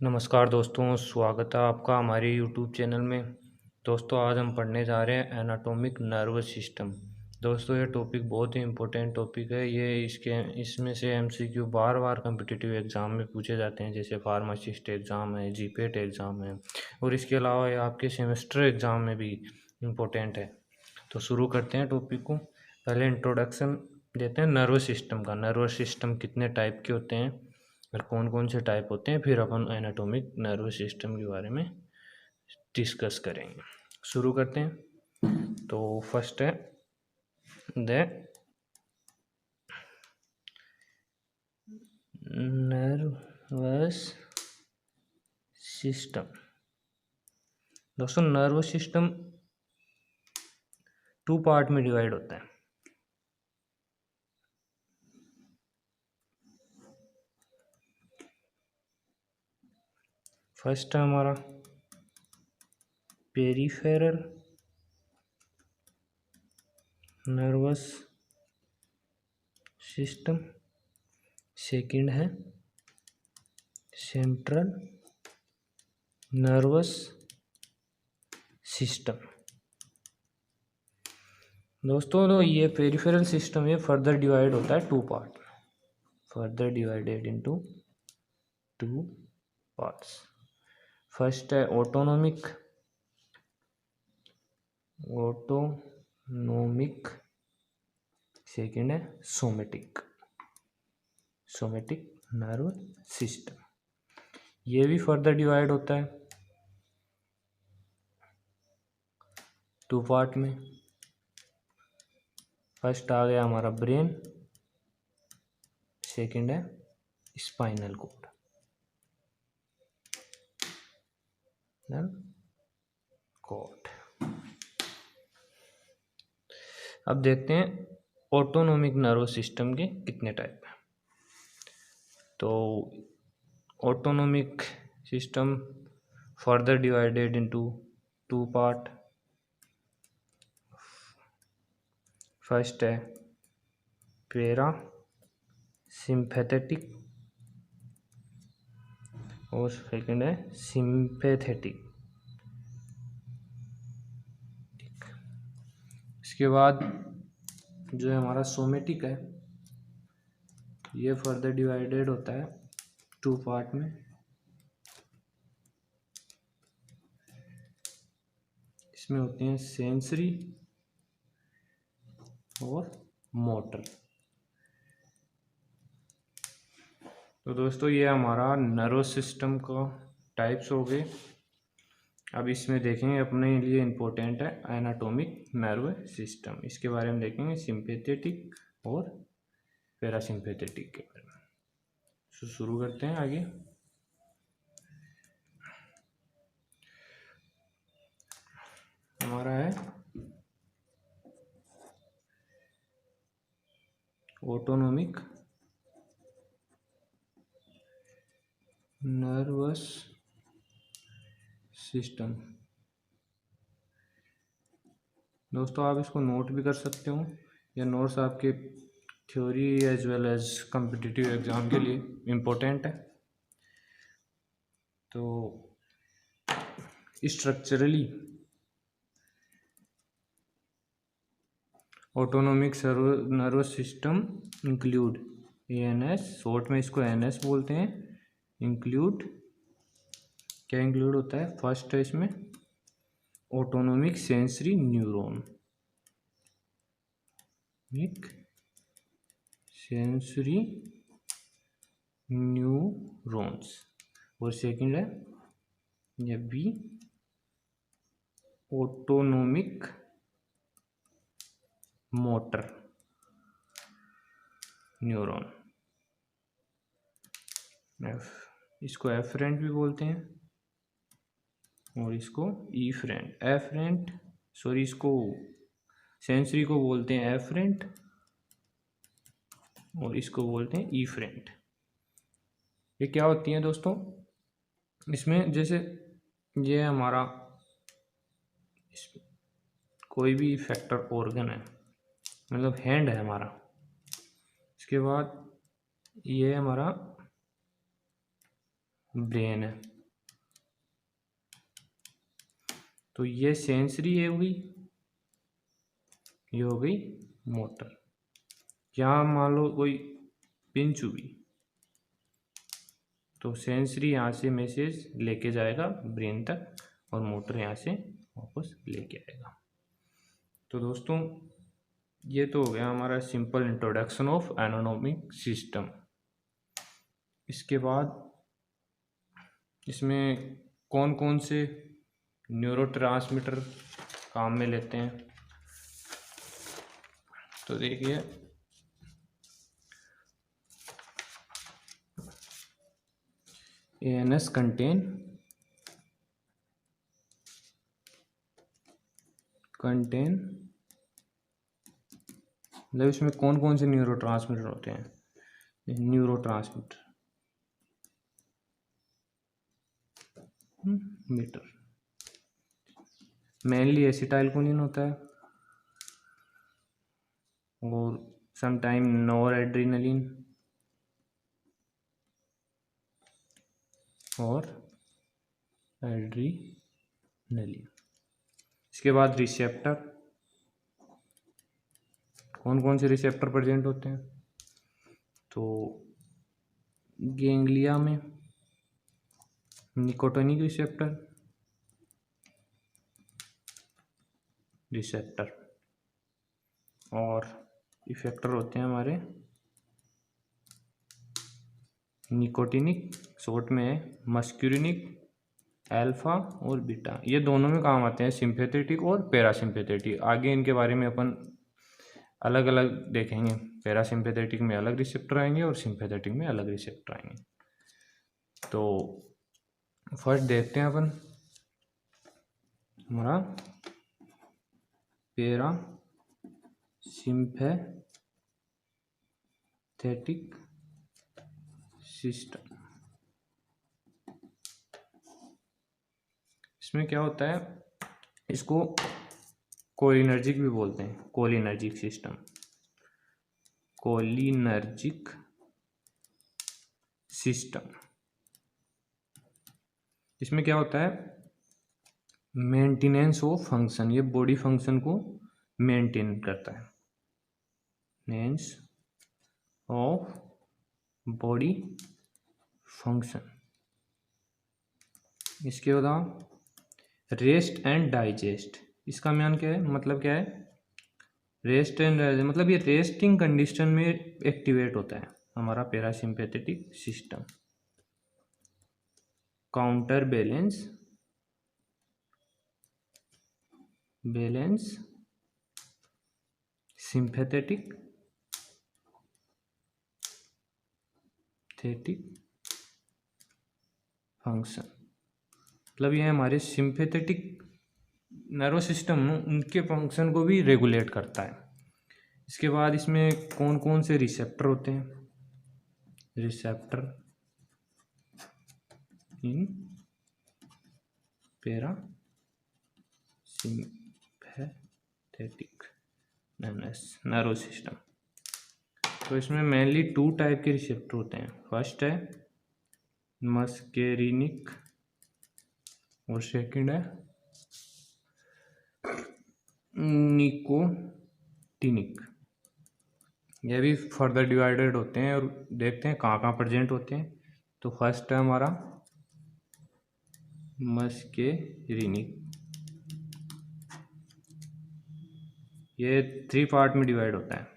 नमस्कार दोस्तों, स्वागत है आपका हमारे यूट्यूब चैनल में। दोस्तों आज हम पढ़ने जा रहे हैं एनाटॉमिक नर्वस सिस्टम। दोस्तों ये टॉपिक बहुत ही इम्पोर्टेंट टॉपिक है। इसमें से एमसीक्यू बार बार कम्पिटिटिव एग्ज़ाम में पूछे जाते हैं, जैसे फार्मासिस्ट एग्ज़ाम है, जीपेट एग्ज़ाम है, और इसके अलावा ये आपके सेमेस्टर एग्ज़ाम में भी इम्पोर्टेंट है। तो शुरू करते हैं टॉपिक को। पहले इंट्रोडक्शन देते हैं नर्वस सिस्टम का। नर्वस सिस्टम कितने टाइप के होते हैं और कौन कौन से टाइप होते हैं, फिर अपन एनाटॉमिक नर्वस सिस्टम के बारे में डिस्कस करेंगे। शुरू करते हैं। तो फर्स्ट है द नर्वस सिस्टम। दोस्तों नर्वस सिस्टम 2 पार्ट में डिवाइड होता है। फर्स्ट है हमारा पेरिफेरल नर्वस सिस्टम, सेकंड है सेंट्रल नर्वस सिस्टम। दोस्तों तो ये पेरिफेरल सिस्टम ये फर्दर डिवाइड होता है 2 part, further divided into 2 parts. First है ऑटोनोमिक सेकंड है सोमेटिक नर्व सिस्टम। ये भी फर्दर डिवाइड होता है 2 पार्ट में। फर्स्ट आ गया हमारा ब्रेन, सेकंड है स्पाइनल कॉर्ड। अब देखते हैं ऑटोनोमिक नर्वस सिस्टम के कितने टाइप हैं। तो autonomic system further divided into 2 part. First है पैरा सिंपैथेटिक और सेकंड है सिंपैथेटिक। इसके बाद जो है हमारा सोमेटिक है, ये फर्दर डिवाइडेड होता है 2 पार्ट में। इसमें होते हैं सेंसरी और मोटर। तो दोस्तों ये हमारा नर्वस सिस्टम का टाइप्स हो गए। अब इसमें देखेंगे अपने लिए इम्पोर्टेंट है एनाटॉमिक नर्व सिस्टम। इसके बारे में देखेंगे सिंपैथेटिक और पैरासिम्पैथेटिक के बारे में। तो शुरू करते हैं आगे। हमारा है ऑटोनोमिक नर्वस सिस्टम। दोस्तों आप इसको नोट भी कर सकते हो, या नोट्स आपके theory as well as competitive exam के लिए इम्पोर्टेंट है। तो structurally autonomic nervous system include ANS, शॉर्ट में इसको एनएस बोलते हैं। इंक्लूड क्या इंक्लूड होता है? फर्स्ट है इसमें autonomic sensory neuron, sensory neurons, और सेकंड है ये बी ऑटोनोमिक मोटर न्यूरॉन। इसको एफरेंट भी बोलते हैं और इसको इसको सेंसरी को बोलते हैं एफरेंट और इसको बोलते हैं ईफरेंट। ये क्या होती हैं दोस्तों? इसमें जैसे ये हमारा कोई भी फैक्टर ऑर्गन है, मतलब हैंड है हमारा। इसके बाद ये हमारा ब्रेन है, तो ये सेंसरी है हुई, ये हो गई मोटर। यहाँ मान लो कोई पिंच हुई तो सेंसरी यहाँ से मैसेज लेके जाएगा ब्रेन तक और मोटर यहाँ से वापस लेके आएगा। तो दोस्तों ये तो हो गया हमारा simple introduction of anatomic system. इसके बाद इसमें कौन कौन से न्यूरोट्रांसमीटर काम में लेते हैं, तो देखिए ANS कंटेन मतलब इसमें कौन कौन से न्यूरोट्रांसमीटर होते हैं। न्यूरोट्रांसमीटर मीटर मेनली एसिटाइलकोलिन होता है और समटाइम नोरएड्रेनालिन और एड्रीनलिन। इसके बाद रिसेप्टर, कौन कौन से रिसेप्टर प्रेजेंट होते हैं, तो गैंग्लिया में निकोटिनिक रिसेप्टर और इफेक्टर होते हैं हमारे निकोटिनिक, शॉर्ट में है मस्क्यूरिनिक, अल्फा और बीटा। ये दोनों में काम आते हैं, सिंपैथेटिक और पैरासिम्पैथेटिक। आगे इनके बारे में अपन अलग अलग देखेंगे, पैरासिम्पैथेटिक में अलग रिसेप्टर आएंगे और सिंपैथेटिक में अलग रिसेप्टर आएंगे। तो फर्स्ट देखते हैं अपन हमारा पैरासिम्पैथेटिक सिस्टम। इसमें क्या होता है, इसको कोलिनर्जिक भी बोलते हैं, कोलिनर्जिक सिस्टम, कोलिनर्जिक सिस्टम। इसमें क्या होता है, मेंटेनेंस ऑफ फंक्शन, ये बॉडी फंक्शन को मेंटेन करता है, मेंटेनेंस ऑफ बॉडी फंक्शन। इसके बाद रेस्ट एंड डाइजेस्ट, इसका मान क्या है, मतलब क्या है, रेस्ट एंड डाइजेस्ट मतलब ये रेस्टिंग कंडीशन में एक्टिवेट होता है हमारा parasympathetic system. Counter balance sympathetic function, मतलब ये हमारे सिंपैथेटिक नर्व सिस्टम उनके फंक्शन को भी रेगुलेट करता है। इसके बाद इसमें कौन कौन से रिसेप्टर होते हैं, receptor in parasympathetic nerve system. तो इसमें मेनली 2 टाइप के रिसेप्टर होते हैं। फर्स्ट है मस्केरिनिक और सेकंड है निकोटिनिक। ये भी फर्दर डिवाइडेड होते हैं और देखते हैं कहाँ कहाँ प्रेजेंट होते हैं। तो फर्स्ट है हमारा मस्केरिनिक, ये 3 पार्ट में डिवाइड होता है।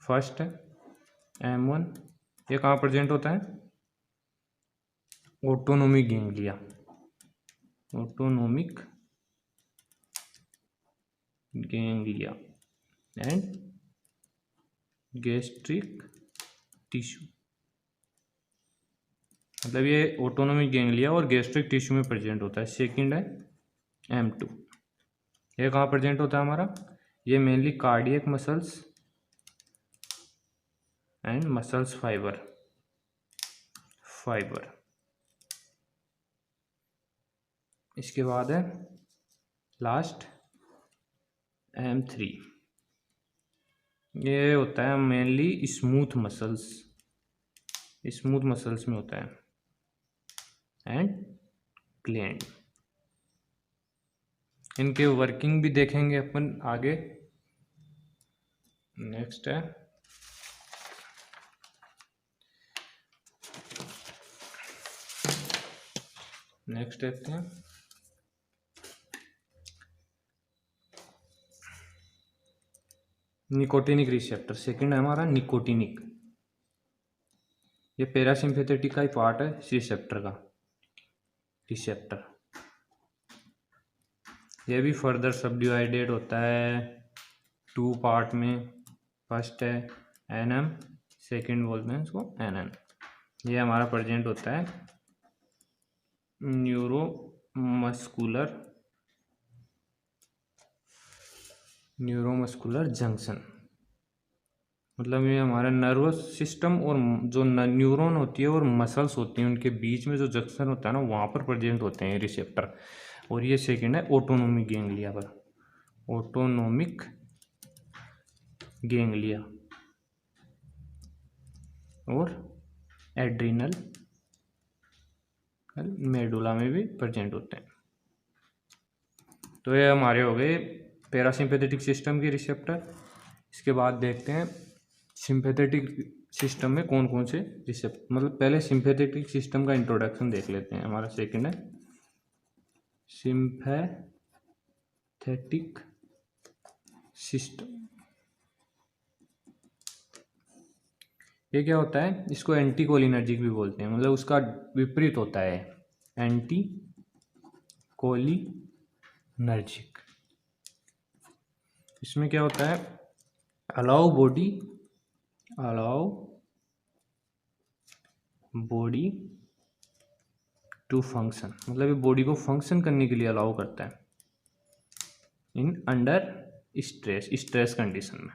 फर्स्ट है M1, ये कहाँ प्रेजेंट होता है, autonomic ganglia, autonomic ganglia and gastric tissue, मतलब ये ऑटोनोमिक गैंग्लिया और गैस्ट्रिक टिश्यू में प्रेजेंट होता है। सेकंड है M2, ये कहाँ प्रेजेंट होता है हमारा, ये mainly cardiac muscles and muscles fibre. इसके बाद है लास्ट M3, ये होता है mainly smooth muscles smooth muscles में होता है एंड ग्लैंड। इनके वर्किंग भी देखेंगे अपन आगे। नेक्स्ट है नेक्स्ट देखते हैं निकोटिनिक रिसेप्टर। सेकंड है हमारा निकोटिनिक। ये पैरासिम्पैथेटिक का ही पार्ट है रिसेप्टर का। रिसेप्टर ये भी फर्दर सब डिवाइडेड होता है 2 पार्ट में। फर्स्ट है एनएम, सेकंड बोलते हैं इसको एनएन। ये हमारा प्रेजेंट होता है न्यूरोमस्कुलर जंक्शन। मतलब ये हमारा नर्वस सिस्टम और जो न्यूरॉन होती है और मसल्स होती हैं उनके बीच में जो जंक्शन होता है ना, वहाँ पर प्रेजेंट होते हैं रिसेप्टर। और ये सेकंड है ऑटोनोमिक गैंग्लिया पर। ऑटोनोमिक गैंग्लिया और एड्रिनल मेडुला में भी प्रेजेंट होते हैं। तो ये हमारे हो गए पैरासिम्पैथेटिक सिस्टम के रिसेप्टर। इसके बाद देखते हैं सिंपैथेटिक सिस्टम में कौन कौन से रिसेप्टर, मतलब पहले सिंपैथेटिक सिस्टम का इंट्रोडक्शन देख लेते हैं। हमारा सेकंड है सिंपैथेटिक सिस्टम। ये क्या होता है? इसको एंटीकोलिनर्जिक भी बोलते हैं, मतलब उसका विपरीत होता है एंटीकोलिनर्जिक। इसमें क्या होता है? अलाउ बॉडी टू फंक्शन, मतलब ये बॉडी को फंक्शन करने के लिए अलाउ करता है इन अंडर स्ट्रेस कंडीशन में।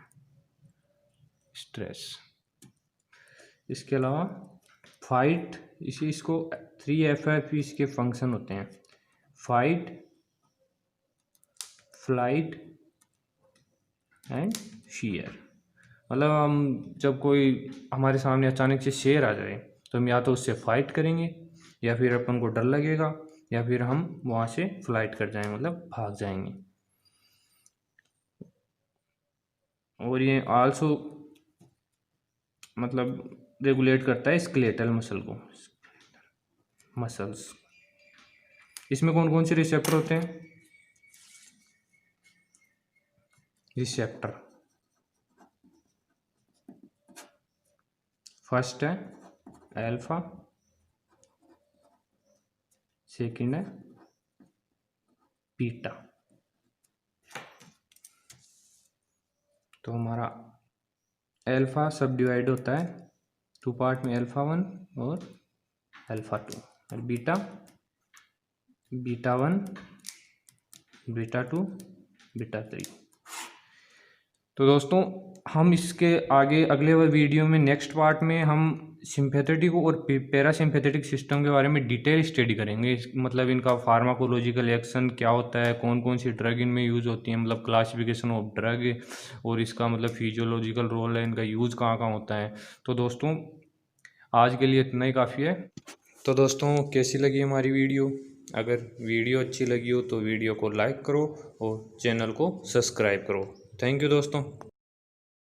स्ट्रेस। इसके अलावा फाइट, इसको 3 FFP इसके फंक्शन होते हैं। Fight, flight and fear. मतलब हम जब कोई हमारे सामने अचानक से शेर आ जाए तो हम या तो उससे फाइट करेंगे, या फिर अपन को डर लगेगा, या फिर हम वहाँ से फ्लाइट कर जाएंगे, मतलब भाग जाएंगे। और ये आल्सो मतलब रेगुलेट करता है स्केलेटल मसल्स। इसमें कौन कौन से रिसेप्टर होते हैं? रिसेप्टर फर्स्ट है अल्फा, सेकंड है बीटा। तो हमारा अल्फा सब डिवाइड होता है 2 पार्ट में, अल्फा 1 और अल्फा 2। और बीटा 1, बीटा 2, बीटा 3। तो दोस्तों हम इसके आगे अगले वीडियो में नेक्स्ट पार्ट में हम सिंपैथेटिक और पैरासिम्पैथेटिक सिस्टम के बारे में डिटेल स्टडी करेंगे। मतलब इनका फार्माकोलॉजिकल एक्शन क्या होता है, कौन कौन सी ड्रग इनमें यूज़ होती है, मतलब क्लासिफिकेशन ऑफ ड्रग, और इसका मतलब फिजियोलॉजिकल रोल है, इनका यूज़ कहाँ कहाँ होता है। तो दोस्तों आज के लिए इतना ही काफ़ी है। तो दोस्तों कैसी लगी हमारी वीडियो? अगर वीडियो अच्छी लगी हो तो वीडियो को लाइक करो और चैनल को सब्सक्राइब करो। थैंक यू दोस्तों।